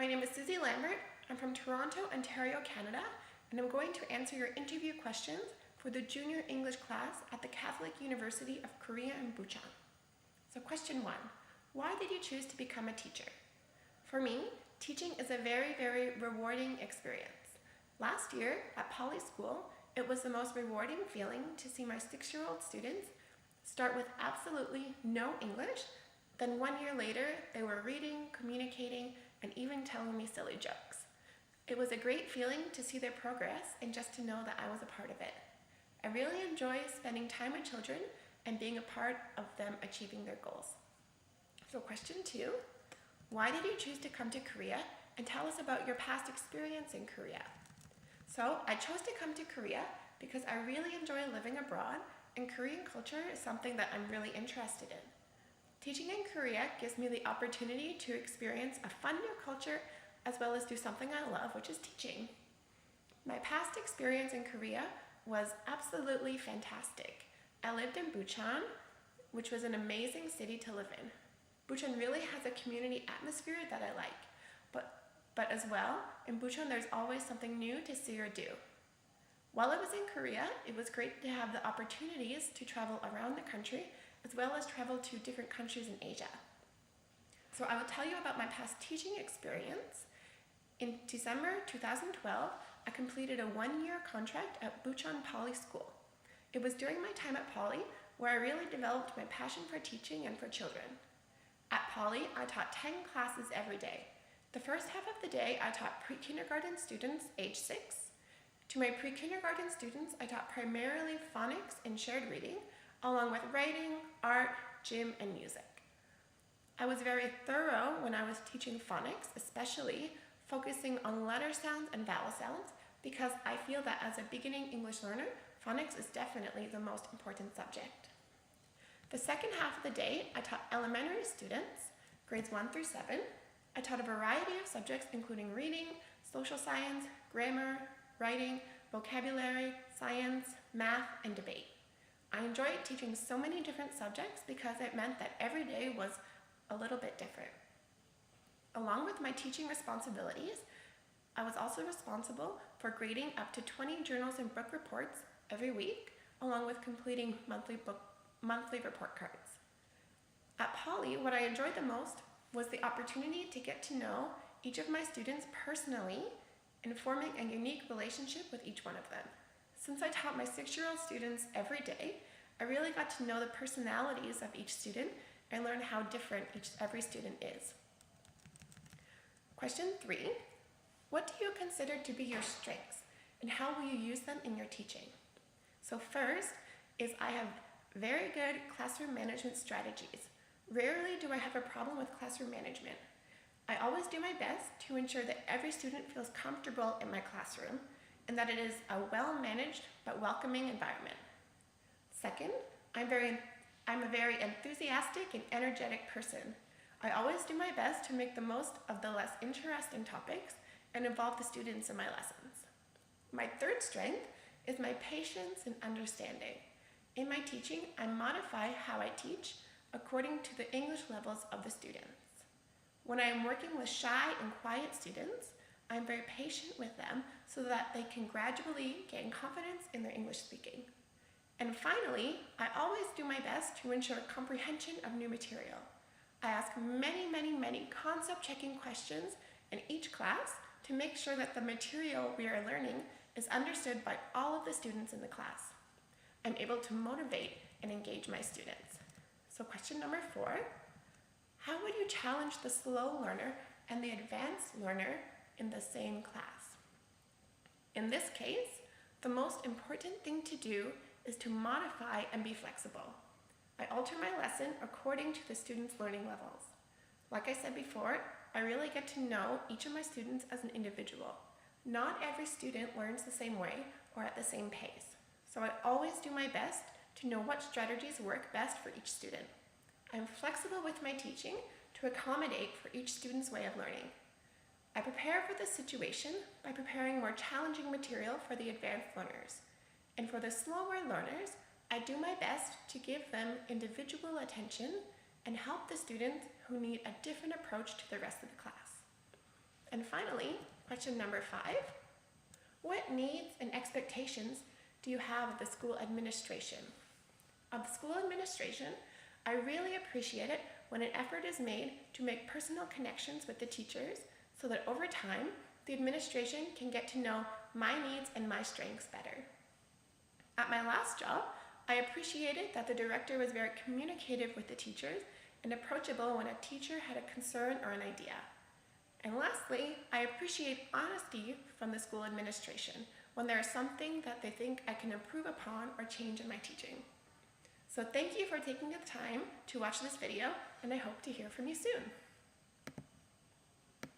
My name is Susie Lambert. I'm from Toronto, Ontario, Canada, and I'm going to answer your interview questions for the Junior English class at the Catholic University of Korea in Busan. So question 1, why did you choose to become a teacher? For me, teaching is a very rewarding experience. Last year at Poly School, it was the most rewarding feeling to see my 6-year-old students start with absolutely no English, then 1 year later they were reading, communicating, and even telling me silly jokes. It was a great feeling to see their progress and just to know that I was a part of it. I really enjoy spending time with children and being a part of them achieving their goals. So question 2, why did you choose to come to Korea, and tell us about your past experience in Korea? So I chose to come to Korea because I really enjoy living abroad, and Korean culture is something that I'm really interested in. Teaching in Korea gives me the opportunity to experience a fun new culture as well as do something I love, which is teaching. My past experience in Korea was absolutely fantastic. I lived in Busan, which was an amazing city to live in. Busan really has a community atmosphere that I like, but as well, in Busan there's always something new to see or do. While I was in Korea, it was great to have the opportunities to travel around the country as well as travel to different countries in Asia. So I will tell you about my past teaching experience. In December 2012, I completed a 1-year contract at Busan Poly School. It was during my time at Poly where I really developed my passion for teaching and for children. At Poly, I taught 10 classes every day. The first half of the day, I taught pre-kindergarten students age 6. To my pre-kindergarten students, I taught primarily phonics and shared reading, along with writing, art, gym, and music. I was very thorough when I was teaching phonics, especially focusing on letter sounds and vowel sounds, because I feel that as a beginning English learner, phonics is definitely the most important subject. The second half of the day, I taught elementary students, grades 1 through 7. I taught a variety of subjects including reading, social science, grammar, writing, vocabulary, science, math, and debate. I enjoyed teaching so many different subjects because it meant that every day was a little bit different. Along with my teaching responsibilities, I was also responsible for grading up to 20 journals and book reports every week, along with completing monthly report cards. At Poly, what I enjoyed the most was the opportunity to get to know each of my students personally and forming a unique relationship with each one of them. Since I taught my 6-year-old students every day, I really got to know the personalities of each student and learn how different every student is. Question 3, what do you consider to be your strengths and how will you use them in your teaching? So first is I have very good classroom management strategies. Rarely do I have a problem with classroom management. I always do my best to ensure that every student feels comfortable in my classroom and that it is a well-managed but welcoming environment. Second, I'm a very enthusiastic and energetic person. I always do my best to make the most of the less interesting topics and involve the students in my lessons. My third strength is my patience and understanding. In my teaching, I modify how I teach according to the English levels of the students. When I am working with shy and quiet students, I am very patient with them so that they can gradually gain confidence in their English speaking. And finally, I always do my best to ensure comprehension of new material. I ask many concept checking questions in each class to make sure that the material we are learning is understood by all of the students in the class. I'm able to motivate and engage my students. So question number 4, how would you challenge the slow learner and the advanced learner in the same class? In this case, the most important thing to do is to modify and be flexible. I alter my lesson according to the students' learning levels. Like I said before, I really get to know each of my students as an individual. Not every student learns the same way or at the same pace. So I always do my best to know what strategies work best for each student. I'm flexible with my teaching to accommodate for each student's way of learning. I prepare for the situation by preparing more challenging material for the advanced learners. And for the slower learners, I do my best to give them individual attention and help the students who need a different approach to the rest of the class. And finally, question number 5. What needs and expectations do you have of the school administration? Of the school administration, I really appreciate it when an effort is made to make personal connections with the teachers so that over time, the administration can get to know my needs and my strengths better. At my last job, I appreciated that the director was very communicative with the teachers and approachable when a teacher had a concern or an idea. And lastly, I appreciate honesty from the school administration when there is something that they think I can improve upon or change in my teaching. So thank you for taking the time to watch this video, and I hope to hear from you soon.